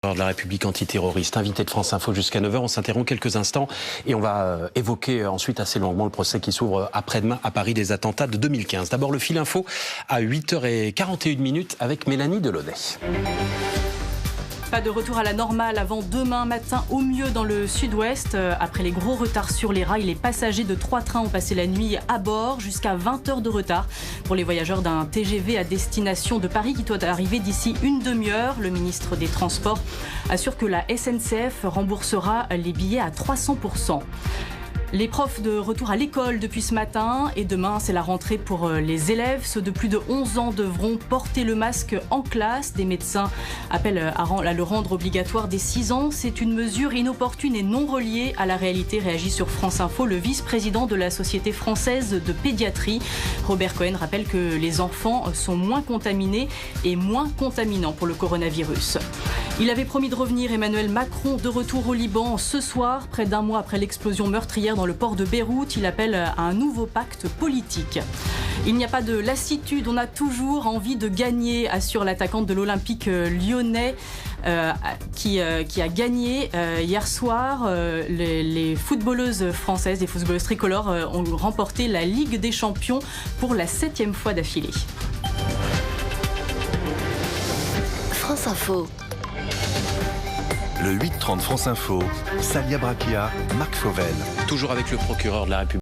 De la République antiterroriste, invité de France Info jusqu'à 9h. On s'interrompt quelques instants et on va évoquer ensuite assez longuement le procès qui s'ouvre après-demain à Paris des attentats de 2015. D'abord le fil info à 8h41 avec Mélanie Delaunay. Pas de retour à la normale avant demain matin, au mieux dans le sud-ouest. Après les gros retards sur les rails, les passagers de 3 trains ont passé la nuit à bord, jusqu'à 20 heures de retard. Pour les voyageurs d'un TGV à destination de Paris qui doit arriver d'ici une demi-heure, le ministre des Transports assure que la SNCF remboursera les billets à 300%. Les profs de retour à l'école depuis ce matin et demain c'est la rentrée pour les élèves. Ceux de plus de 11 ans devront porter le masque en classe. Des médecins appellent à le rendre obligatoire dès 6 ans. C'est une mesure inopportune et non reliée à la réalité, réagit sur France Info le vice-président de la Société française de pédiatrie. Robert Cohen rappelle que les enfants sont moins contaminés et moins contaminants pour le coronavirus. Il avait promis de revenir, Emmanuel Macron, de retour au Liban ce soir, près d'un mois après l'explosion meurtrière dans le port de Beyrouth. Il appelle à un nouveau pacte politique. Il n'y a pas de lassitude, on a toujours envie de gagner, assure l'attaquante de l'Olympique lyonnais qui a gagné hier soir. Les footballeuses françaises, les footballeuses tricolores ont remporté la Ligue des Champions pour la 7e fois d'affilée. France Info. Le 8-30 France Info, Salia Brakia, Marc Fauvel. Toujours avec le procureur de la République.